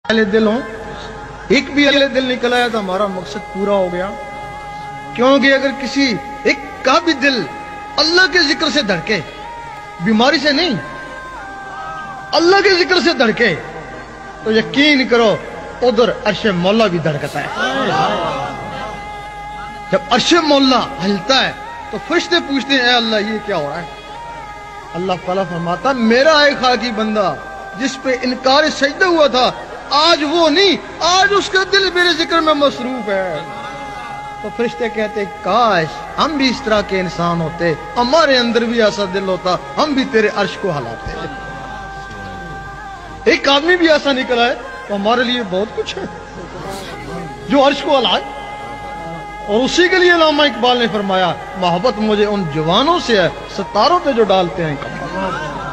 अहले दिल हों, एक भी अहले दिल निकल आया तो हमारा मकसद पूरा हो गया। क्योंकि अगर किसी एक का भी दिल अल्लाह के जिक्र से धड़के, बीमारी से नहीं, अल्लाह के जिक्र से धड़के, तो यकीन करो उधर अर्श मौला भी धड़कता है। जब अर्श मौला हिलता है तो फरिश्ते पूछते हैं, अल्लाह ये क्या हो रहा है? अल्लाह ताला फरमाता, मेरा एक खाकी बंदा जिस पे इनकार सजदा हुआ था, आज वो नहीं, आज उसका दिल मेरे जिक्र में मसरूफ है। तो फरिश्ते कहते, काश हम भी इस तरह के इंसान होते, हमारे अंदर भी ऐसा दिल होता, हम भी तेरे अर्श को हिलाते। एक आदमी भी ऐसा निकला है तो हमारे लिए बहुत कुछ है जो अर्श को हिलाए। और उसी के लिए अल्लामा इकबाल ने फरमाया, मोहब्बत मुझे उन जवानों से है सितारों पे जो डालते हैं कमर।